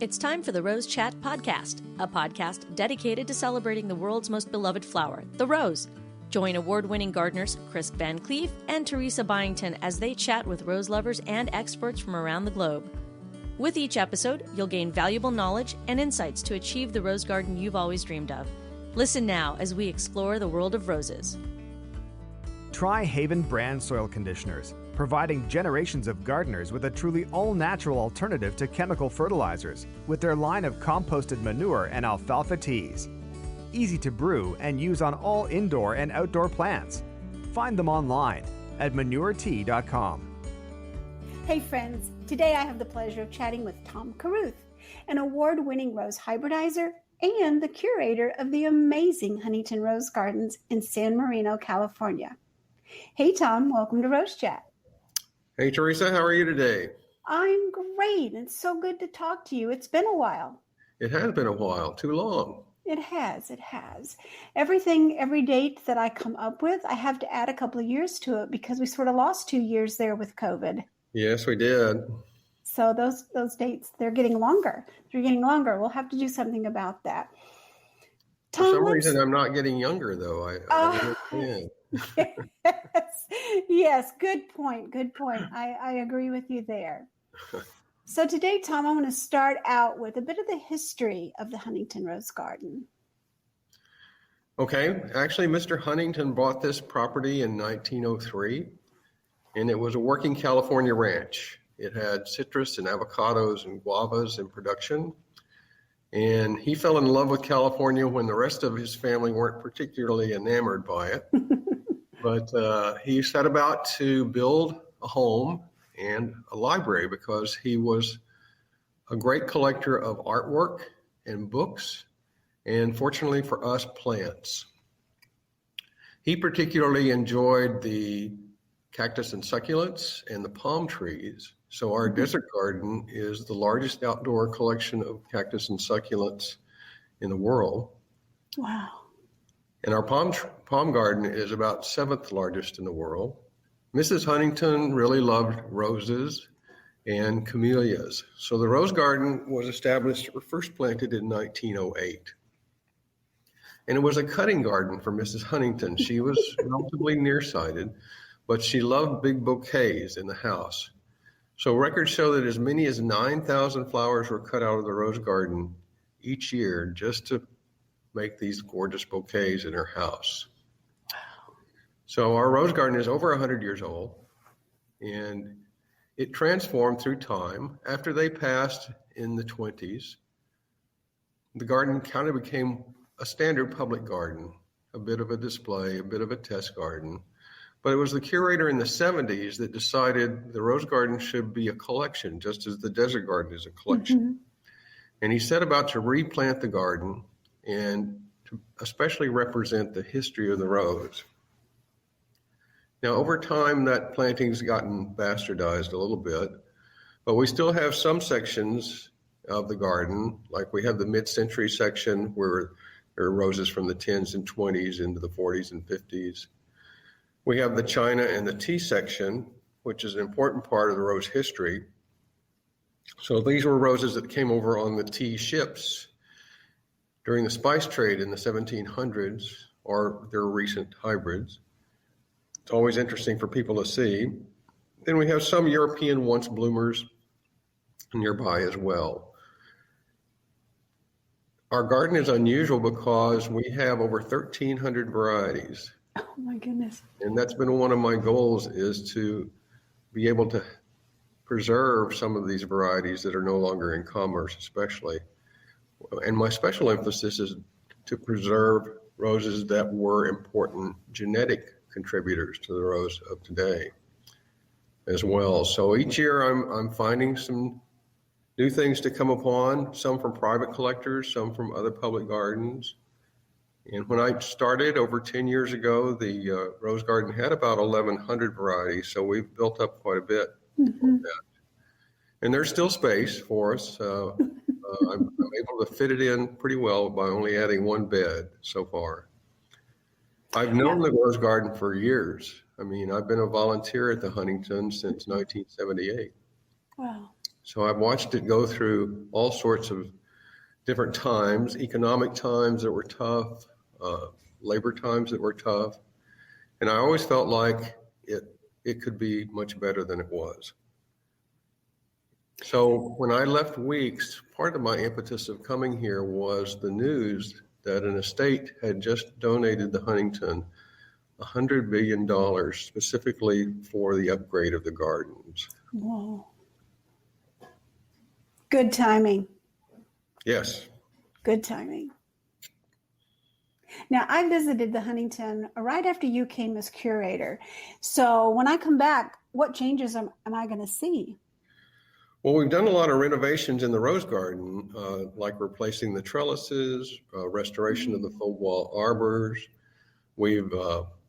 It's time for the Rose Chat Podcast, a podcast dedicated to celebrating the world's most beloved flower, the rose. Join award-winning gardeners Chris VanCleave and Teresa Byington as they chat with rose lovers and experts from around the globe. With each episode, you'll gain valuable knowledge and insights to achieve the rose garden you've always dreamed of. Listen now as we explore the world of roses. Try Haven brand soil conditioners, providing generations of gardeners with a truly all-natural alternative to chemical fertilizers with their line of composted manure and alfalfa teas. Easy to brew and use on all indoor and outdoor plants. Find them online at manuretea.com. Hey friends, today I have the pleasure of chatting with Tom Carruth, an award-winning rose hybridizer and the curator of the amazing Huntington Rose Gardens in San Marino, California. Hey Tom, welcome to Rose Chat. Hey Teresa, how are you today? I'm great. It's so good to talk to you. It's been a while. It has been a while, too long. It has. Every date that I come up with, I have to add a couple of years to it because we sort of lost 2 years there with COVID. Yes, we did. So those dates, they're getting longer. We'll have to do something about that. Tom, For some reason, I'm not getting younger, though. I understand. Yes, good point. I agree with you there. So today, Tom, I want to start out with a bit of the history of the Huntington Rose Garden. Okay. Actually, Mr. Huntington bought this property in 1903, and it was a working California ranch. It had citrus and avocados and guavas in production. And he fell in love with California when the rest of his family weren't particularly enamored by it. But he set about to build a home and a library because he was a great collector of artwork and books, and fortunately for us, plants. He particularly enjoyed the cactus and succulents and the palm trees. So our desert garden is the largest outdoor collection of cactus and succulents in the world. Wow. And our palm garden is about seventh largest in the world. Mrs. Huntington really loved roses and camellias. So the rose garden was established or first planted in 1908. And it was a cutting garden for Mrs. Huntington. She was relatively nearsighted, but she loved big bouquets in the house. So records show that as many as 9,000 flowers were cut out of the rose garden each year just to make these gorgeous bouquets in her house. Wow. So our rose garden is over 100 years old, and it transformed through time. After they passed in the 20s, the garden kind of became a standard public garden, a bit of a display, a bit of a test garden. But it was the curator in the 70s that decided the rose garden should be a collection, just as the desert garden is a collection. Mm-hmm. And he set about to replant the garden and to especially represent the history of the rose. Now, over time, that planting's gotten bastardized a little bit, but we still have some sections of the garden, like we have the mid-century section where there are roses from the 10s and 20s into the 40s and 50s. We have the China and the tea section, which is an important part of the rose history. So these were roses that came over on the tea ships during the spice trade in the 1700s, or their recent hybrids. It's always interesting for people to see. Then we have some European once bloomers nearby as well. Our garden is unusual because we have over 1,300 varieties. Oh my goodness. And that's been one of my goals, is to be able to preserve some of these varieties that are no longer in commerce, especially. And my special emphasis is to preserve roses that were important genetic contributors to the rose of today as well. So each year I'm finding some new things to come upon, some from private collectors, some from other public gardens. And when I started over 10 years ago, the rose garden had about 1,100 varieties, so we've built up quite a bit. Mm-hmm. And there's still space for us. I'm able to fit it in pretty well by only adding one bed so far. I've known the rose garden for years. I mean, I've been a volunteer at the Huntington since 1978. Wow. So I've watched it go through all sorts of different times, economic times that were tough, labor times that were tough. And I always felt like it could be much better than it was. So when I left Weeks, part of my impetus of coming here was the news that an estate had just donated to Huntington $100 billion specifically for the upgrade of the gardens. Whoa. Good timing. Yes. Good timing. Now, I visited the Huntington right after you came as curator. So when I come back, what changes am I going to see? Well, we've done a lot of renovations in the Rose Garden, like replacing the trellises, restoration of the full wall arbors. We've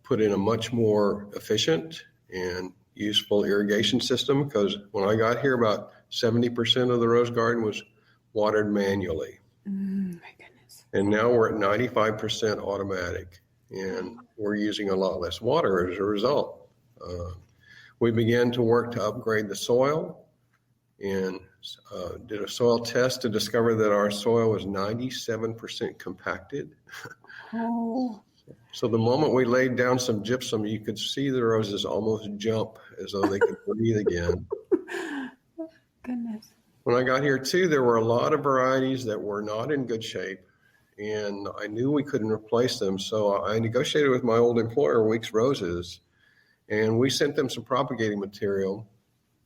put in a much more efficient and useful irrigation system, because when I got here, about 70% of the Rose Garden was watered manually. My goodness. And now we're at 95% automatic, and we're using a lot less water as a result. We began to work to upgrade the soil, and did a soil test to discover that our soil was 97% compacted. Oh. So the moment we laid down some gypsum, you could see the roses almost jump as though they could breathe again. Goodness. When I got here too, there were a lot of varieties that were not in good shape, and I knew we couldn't replace them. So I negotiated with my old employer, Weeks Roses, and we sent them some propagating material,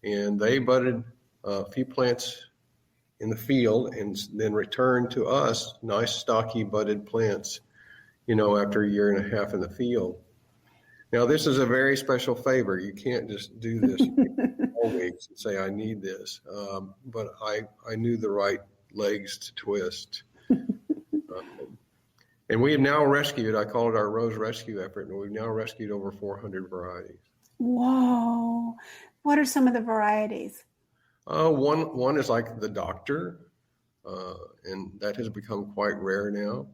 and they budded a few plants in the field and then returned to us nice stocky budded plants, after a year and a half in the field. Now, this is a very special favor. You can't just do this all weeks and say, I need this. But I knew the right legs to twist. And we have now rescued, I call it our Rose Rescue effort, and we've now rescued over 400 varieties. Whoa. What are some of the varieties? One is like the Doctor, and that has become quite rare now.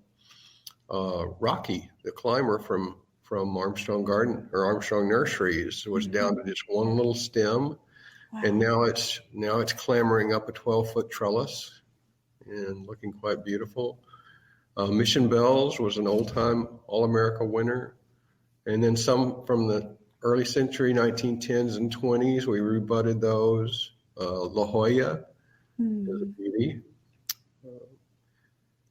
Rocky, the climber from Armstrong Garden or Armstrong Nurseries, was down to just one little stem. Wow. And now it's clambering up a 12-foot trellis and looking quite beautiful. Mission Bells was an old-time All-America winner. And then some from the early century, 1910s and 20s, we rebudded those. La Jolla is a beauty.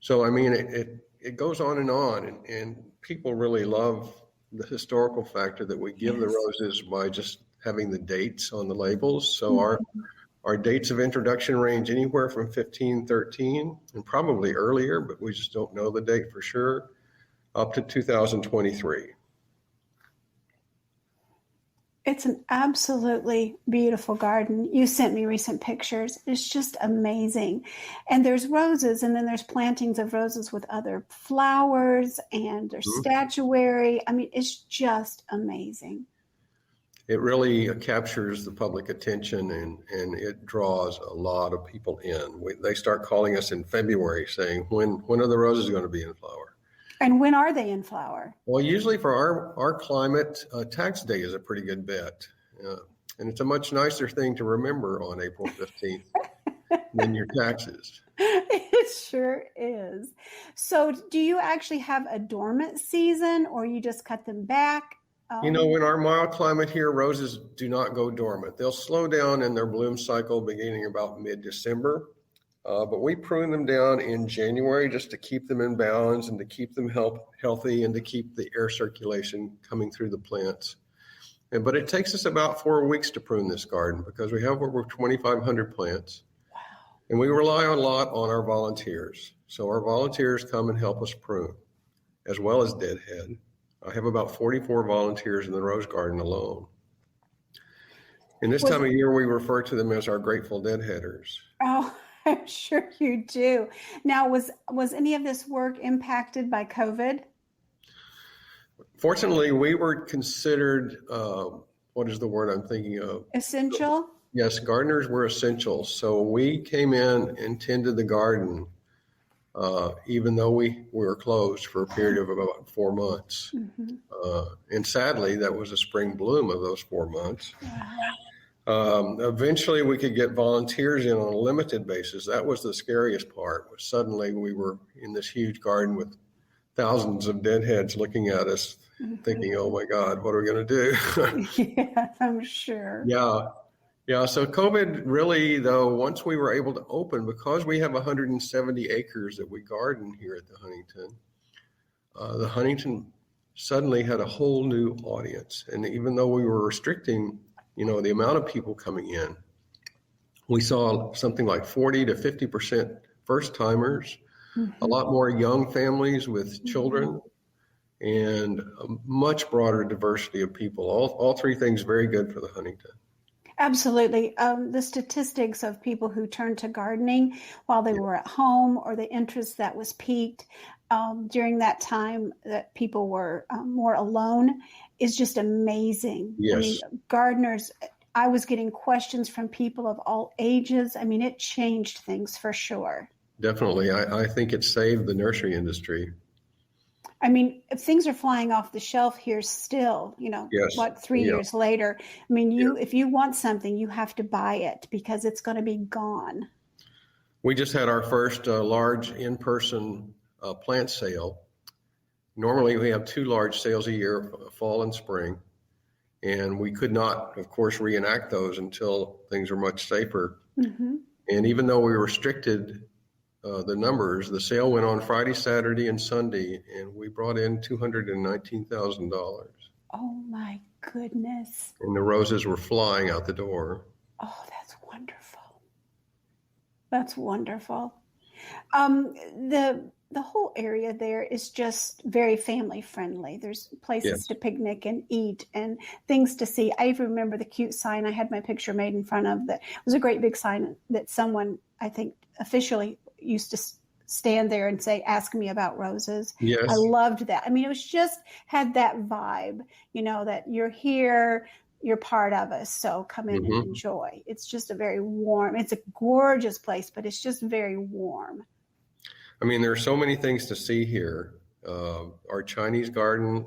So, I mean, it goes on, and people really love the historical factor that we give the roses by just having the dates on the labels. So our dates of introduction range anywhere from 1513 and probably earlier, but we just don't know the date for sure, up to 2023. It's an absolutely beautiful garden. You sent me recent pictures. It's just amazing. And there's roses, and then there's plantings of roses with other flowers, and there's statuary. I mean, it's just amazing. It really captures the public attention, and it draws a lot of people in. They start calling us in February saying, when are the roses going to be in flower? And when are they in flower? Well, usually for our climate, tax day is a pretty good bet. And it's a much nicer thing to remember on April 15th than your taxes. It sure is. So do you actually have a dormant season, or you just cut them back? In our mild climate here, roses do not go dormant. They'll slow down in their bloom cycle beginning about mid-December. But we prune them down in January just to keep them in balance and to keep them healthy and to keep the air circulation coming through the plants. But it takes us about 4 weeks to prune this garden because we have over 2,500 plants. Wow. And we rely a lot on our volunteers. So our volunteers come and help us prune, as well as deadhead. I have about 44 volunteers in the Rose Garden alone. And this time of year, we refer to them as our Grateful Deadheaders. Oh, I'm sure you do. Now, was any of this work impacted by COVID? Fortunately, we were considered, what is the word I'm thinking of? Essential? Yes, gardeners were essential. So we came in and tended the garden, even though we were closed for a period of about 4 months. And sadly, that was a spring bloom of those 4 months. Wow. Eventually, we could get volunteers in on a limited basis. That was the scariest part. Was suddenly we were in this huge garden with thousands of deadheads looking at us, thinking, "Oh my God, what are we going to do?" Yeah, I'm sure. Yeah. So COVID really, though, once we were able to open, because we have 170 acres that we garden here at the Huntington suddenly had a whole new audience. And even though we were restricting the amount of people coming in, we saw something like 40 to 50% first timers, a lot more young families with children, and a much broader diversity of people. All three things very good for the Huntington. Absolutely. The statistics of people who turned to gardening while they were at home, or the interest that was piqued during that time that people were more alone, is just amazing. Yes. I mean, gardeners, I was getting questions from people of all ages. I mean, it changed things for sure. Definitely. I think it saved the nursery industry. I mean, if things are flying off the shelf here still, Yes. 3 years later, I mean, if you want something, you have to buy it because it's going to be gone. We just had our first large in-person plant sale. Normally we have 2 large sales a year, fall and spring, and we could not, of course, reenact those until things are much safer. Mm-hmm. And even though we restricted the numbers, the sale went on Friday, Saturday, and Sunday, and we brought in $219,000. Oh my goodness. And the roses were flying out the door. Oh, that's wonderful. That's wonderful. The whole area there is just very family friendly. There's places to picnic and eat and things to see. I even remember the cute sign I had my picture made in front of. That it was a great big sign that someone, I think, officially used to stand there and say, "Ask me about roses." Yes. I loved that. I mean, it was just had that vibe, that you're here, you're part of us, so come in and enjoy. It's just a very warm, it's a gorgeous place, but it's just very warm. I mean, there are so many things to see here. Our Chinese garden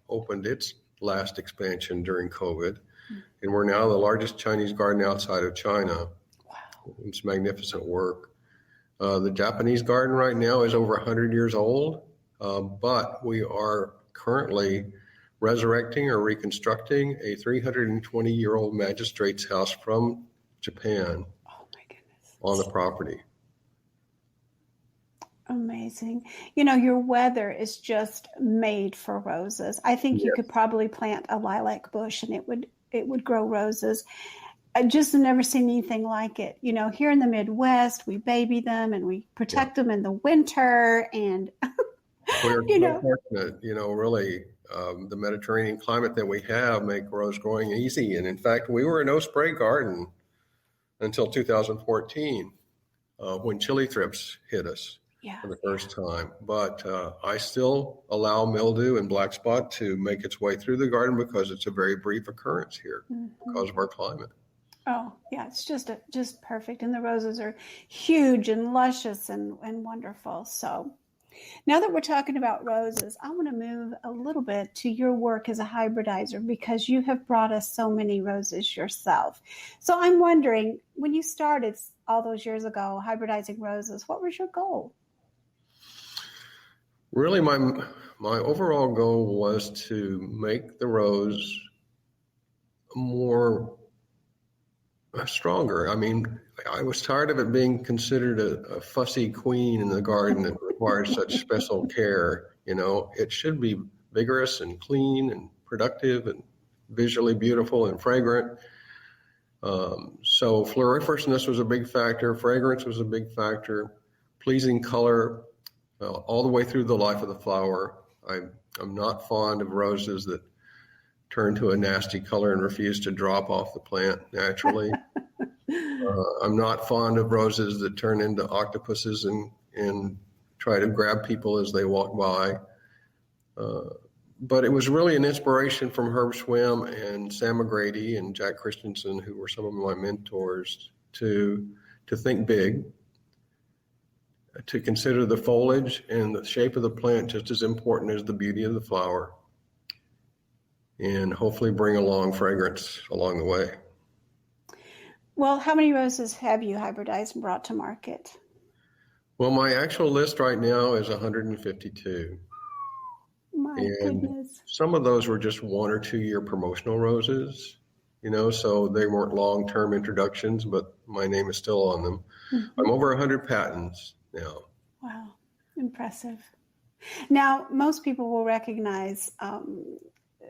opened its last expansion during COVID, and we're now the largest Chinese garden outside of China. Wow. It's magnificent work. The Japanese garden right now is over 100 years old, but we are currently resurrecting or reconstructing a 320-year-old magistrate's house from Japan. Oh my goodness. On the property. Amazing. Your weather is just made for roses. I think you could probably plant a lilac bush and it would grow roses. I just have never seen anything like it. Here in the Midwest, we baby them and we protect them in the winter. And we're fortunate, really, the Mediterranean climate that we have make rose growing easy. And in fact, we were a no-spray garden until 2014 when chili thrips hit us for the first time. But I still allow mildew and black spot to make its way through the garden because it's a very brief occurrence here because of our climate. Oh, yeah, it's just perfect. And the roses are huge and luscious and wonderful. So now that we're talking about roses, I want to move a little bit to your work as a hybridizer because you have brought us so many roses yourself. So I'm wondering, when you started all those years ago hybridizing roses, what was your goal? Really, my overall goal was to make the rose more stronger. I mean, I was tired of it being considered a fussy queen in the garden that requires such special care. It should be vigorous and clean and productive and visually beautiful and fragrant. So floriferousness was a big factor. Fragrance was a big factor. Pleasing color all the way through the life of the flower. I'm not fond of roses that turn to a nasty color and refuse to drop off the plant naturally. I'm not fond of roses that turn into octopuses and try to grab people as they walk by. But it was really an inspiration from Herb Schwem and Sam McGrady and Jack Christensen, who were some of my mentors, to think big, to consider the foliage and the shape of the plant just as important as the beauty of the flower, and hopefully bring along fragrance along the way. Well, how many roses have you hybridized and brought to market? Well, my actual list right now is 152. My And goodness. some of those were just 1 or 2 year promotional roses, so they weren't long-term introductions, but my name is still on them. Mm-hmm. I'm over 100 patents now. Wow, impressive. Now, most people will recognize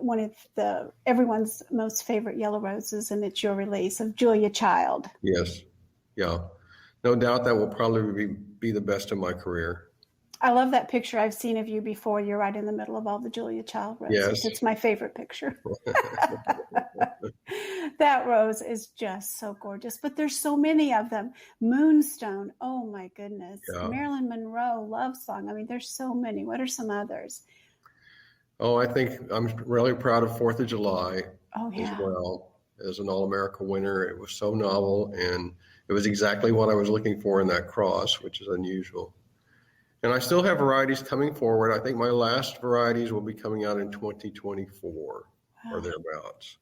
one of everyone's most favorite yellow roses, and it's your release of Julia Child. Yes. Yeah. No doubt that will probably be the best of my career. I love that picture I've seen of you before. You're right in the middle of all the Julia Child roses. Yes. It's my favorite picture. That rose is just so gorgeous, but there's so many of them. Moonstone, oh my goodness. Yeah. Marilyn Monroe, Love Song. I mean, there's so many. What are some others? Oh, I think I'm really proud of 4th of July as well as an All-America winner. It was so novel, and it was exactly what I was looking for in that cross, which is unusual. And I still have varieties coming forward. I think my last varieties will be coming out in 2024 or thereabouts.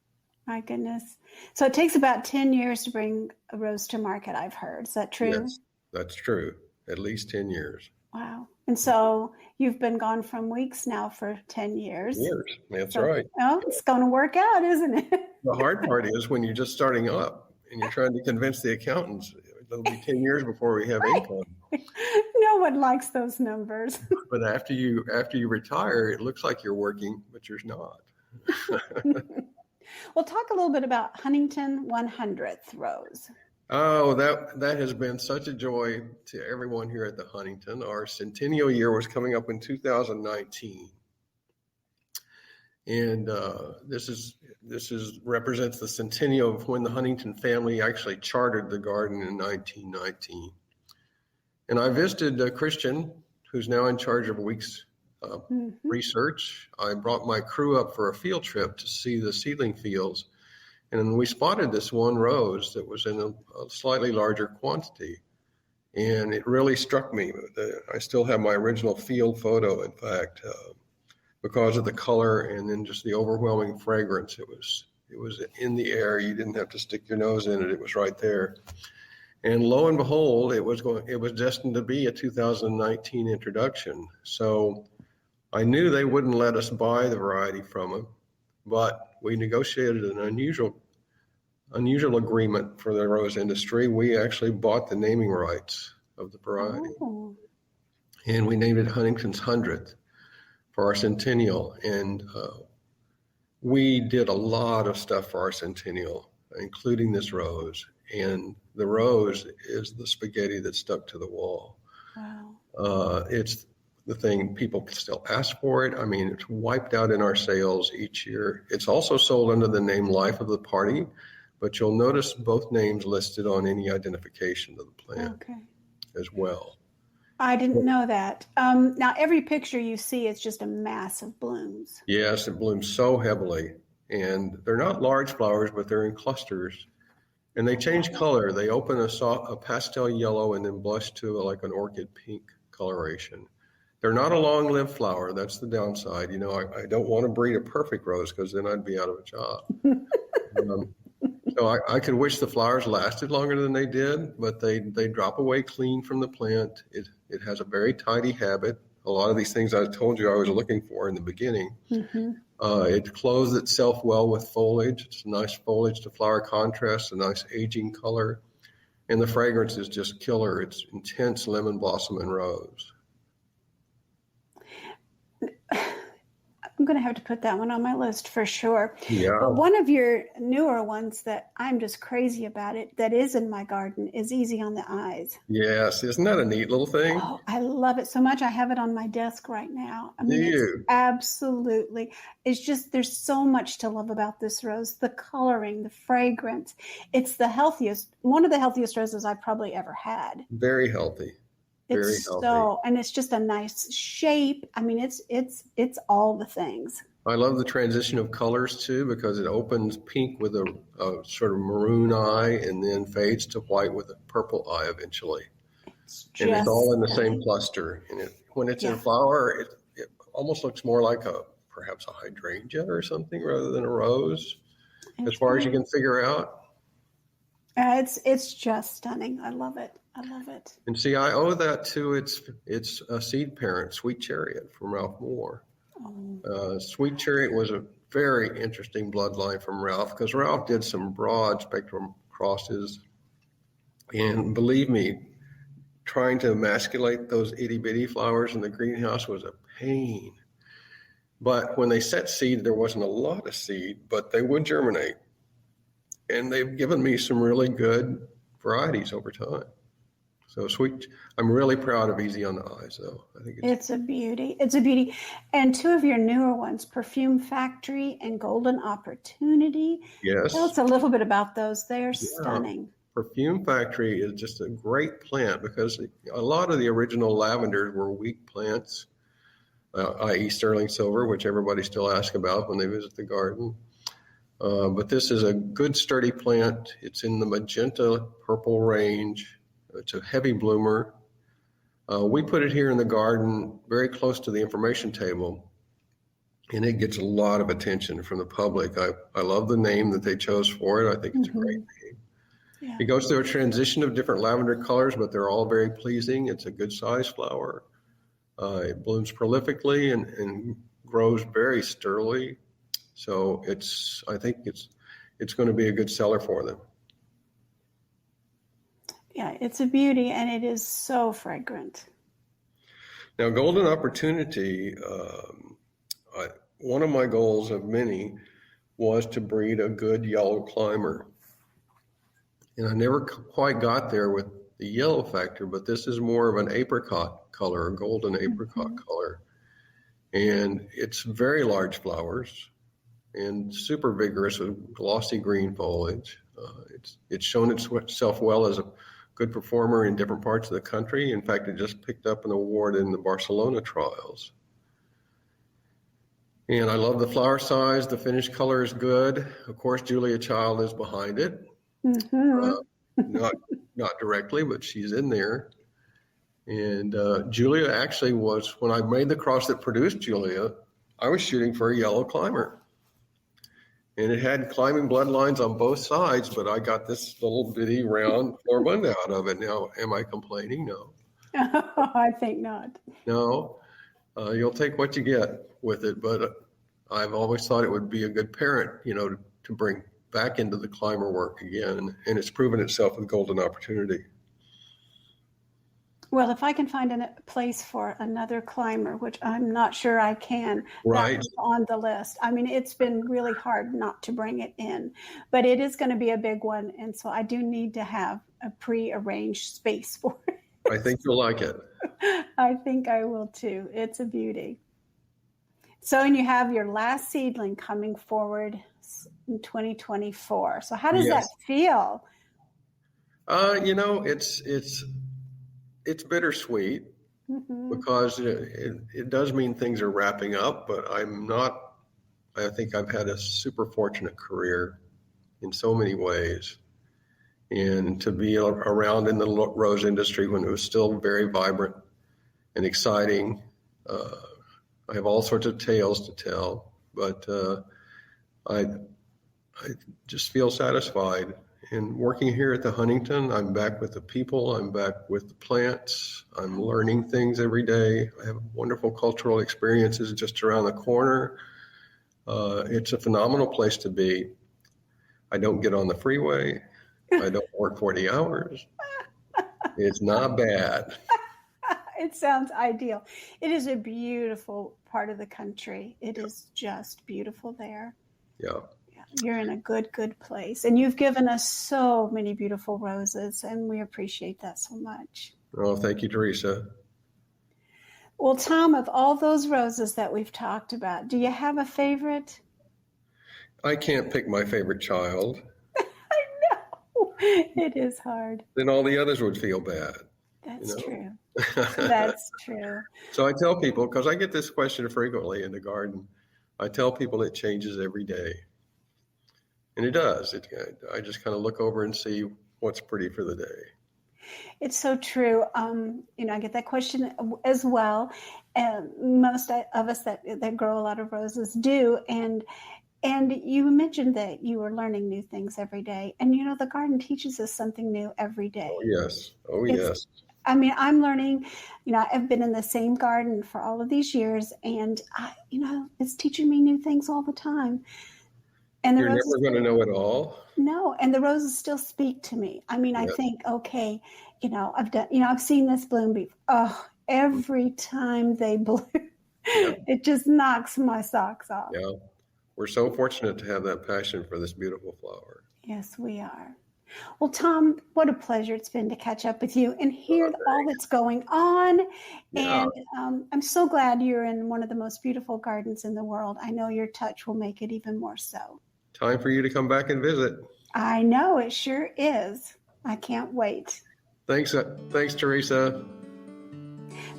My goodness. So it takes about 10 years to bring a rose to market, I've heard. Is that true? Yes, that's true. At least 10 years. Wow. And so you've been gone from weeks now for 10 years. That's right. Oh, it's going to work out, isn't it? The hard part is when you're just starting up and you're trying to convince the accountants, it'll be 10 years before we have income. No one likes those numbers. But after you retire, it looks like you're working, but you're not. Well, talk a little bit about Huntington 100th Rose. Oh, that has been such a joy to everyone here at the Huntington. Our centennial year was coming up in 2019. And this represents the centennial of when the Huntington family actually chartered the garden in 1919. And I visited Christian, who's now in charge of Weeks research. I brought my crew up for a field trip to see the seedling fields. And we spotted this one rose that was in a slightly larger quantity. And it really struck me. I still have my original field photo, in fact, because of the color and then just the overwhelming fragrance. It was in the air. You didn't have to stick your nose in it. It was right there. And lo and behold, it was destined to be a 2019 introduction. So I knew they wouldn't let us buy the variety from them, but we negotiated an unusual agreement for the rose industry. We actually bought the naming rights of the variety. Oh. And we named it Huntington's 100th for our centennial. And we did a lot of stuff for our centennial, including this rose. And the rose is the spaghetti that stuck to the wall. Wow. It's the thing, people still ask for it. I mean, it's wiped out in our sales each year. It's also sold under the name Life of the Party, but you'll notice both names listed on any identification of the plant as well. I didn't know that. Now, every picture you see is just a mass of blooms. Yes, it blooms so heavily. And they're not large flowers, but they're in clusters. And they change color. They open a pastel yellow and then blush to like an orchid pink coloration. They're not a long-lived flower. That's the downside. I don't want to breed a perfect rose because then I'd be out of a job. So I could wish the flowers lasted longer than they did, but they drop away clean from the plant. It has a very tidy habit. A lot of these things I told you I was looking for in the beginning. Mm-hmm. It clothes itself well with foliage. It's a nice foliage to flower contrast, a nice aging color. And the fragrance is just killer. It's intense lemon blossom and rose. I'm going to have to put that one on my list for sure. Yeah. But one of your newer ones that I'm just crazy about that is in my garden is Easy on the Eyes. Yes. Isn't that a neat little thing? Oh, I love it so much. I have it on my desk right now. I mean, it's absolutely. It's just, there's so much to love about this rose. The coloring, the fragrance. It's one of the healthiest roses I've probably ever had. Very healthy. It's and it's just a nice shape. I mean, it's all the things. I love the transition of colors too, because it opens pink with a sort of maroon eye and then fades to white with a purple eye eventually. And it's all in the same cluster. And when it's in flower, it almost looks more like perhaps a hydrangea or something rather than a rose, as far as you can figure out. It's just stunning. I love it. I love it. And see, I owe that to its seed parent, Sweet Chariot from Ralph Moore. Sweet Chariot was a very interesting bloodline from Ralph, because Ralph did some broad spectrum crosses. And believe me, trying to emasculate those itty bitty flowers in the greenhouse was a pain. But when they set seed, there wasn't a lot of seed, but they would germinate. And they've given me some really good varieties over time. So Sweet, I'm really proud of Easy on the Eyes, though. I think it's a beauty. It's a beauty. And two of your newer ones, Perfume Factory and Golden Opportunity. Yes. Tell us a little bit about those. They're stunning. Perfume Factory is just a great plant, because a lot of the original lavenders were weak plants, i.e. sterling silver, which everybody still asks about when they visit the garden. But this is a good sturdy plant. It's in the magenta purple range. It's a heavy bloomer. We put it here in the garden very close to the information table, and it gets a lot of attention from the public. I love the name that they chose for it. I think it's a great name. Yeah. It goes through a transition of different lavender colors, but they're all very pleasing. It's a good size flower. It blooms prolifically and grows very sturdily. So I think it's going to be a good seller for them. Yeah, it's a beauty, and it is so fragrant. Now, Golden Opportunity, one of my goals of many was to breed a good yellow climber. And I never quite got there with the yellow factor, but this is more of an apricot color, a golden apricot color. And it's very large flowers and super vigorous with glossy green foliage. It's shown itself well as a good performer in different parts of the country. In fact, it just picked up an award in the Barcelona trials. And I love the flower size. The finished color is good. Of course, Julia Child is behind it. Not directly, but she's in there. And Julia actually was, when I made the cross that produced Julia, I was shooting for a yellow climber. And it had climbing bloodlines on both sides, but I got this little bitty round floribunda out of it. Now, am I complaining? No. I think not. No. You'll take what you get with it, but I've always thought it would be a good parent, to bring back into the climber work again. And it's proven itself with Golden Opportunity. Well, if I can find a place for another climber, which I'm not sure I can, right, that's on the list. I mean, it's been really hard not to bring it in, but it is going to be a big one. And so I do need to have a pre-arranged space for it. I think you'll like it. I think I will too. It's a beauty. So, and you have your last seedling coming forward in 2024. So how does that feel? It's bittersweet because it does mean things are wrapping up, but I think I've had a super fortunate career in so many ways. And to be around in the rose industry when it was still very vibrant and exciting, I have all sorts of tales to tell, but I just feel satisfied. And working here at the Huntington, I'm back with the people, I'm back with the plants, I'm learning things every day. I have wonderful cultural experiences just around the corner. It's a phenomenal place to be. I don't get on the freeway. I don't work 40 hours. It's not bad. It sounds ideal. It is a beautiful part of the country. It is just beautiful there. Yeah. You're in a good place. And you've given us so many beautiful roses, and we appreciate that so much. Oh, thank you, Teresa. Well, Tom, of all those roses that we've talked about, do you have a favorite? I can't pick my favorite child. I know. It is hard. Then all the others would feel bad. That's true. That's true. So I tell people, because I get this question frequently in the garden, I tell people it changes every day. And it does. I just kind of look over and see what's pretty for the day. It's so true. I get that question as well. And most of us that grow a lot of roses do. And And you mentioned that you were learning new things every day. And the garden teaches us something new every day. Oh, yes. Oh, yes. I'm learning, I've been in the same garden for all of these years, and it's teaching me new things all the time. And You're never going to know it all. No, and the roses still speak to me. I think, okay, I've seen this bloom before. Oh, every time they bloom, it just knocks my socks off. Yeah. We're so fortunate to have that passion for this beautiful flower. Yes, we are. Well, Tom, what a pleasure it's been to catch up with you and hear all that's going on. Yeah. And I'm so glad you're in one of the most beautiful gardens in the world. I know your touch will make it even more so. Time for you to come back and visit. I know, it sure is. I can't wait. Thanks, Teresa.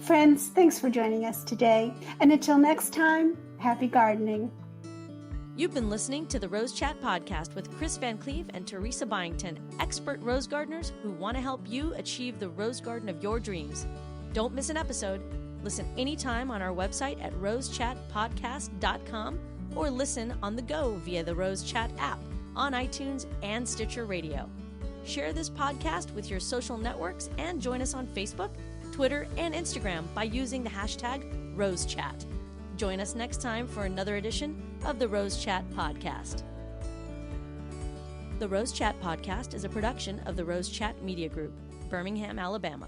Friends, thanks for joining us today. And until next time, happy gardening. You've been listening to the Rose Chat podcast with Chris VanCleave and Teresa Byington, expert rose gardeners who want to help you achieve the rose garden of your dreams. Don't miss an episode. Listen anytime on our website at rosechatpodcast.com or listen on the go via the Rose Chat app on iTunes and Stitcher Radio. Share this podcast with your social networks and join us on Facebook, Twitter, and Instagram by using the hashtag RoseChat. Join us next time for another edition of the Rose Chat podcast. The Rose Chat podcast is a production of the Rose Chat Media Group, Birmingham, Alabama.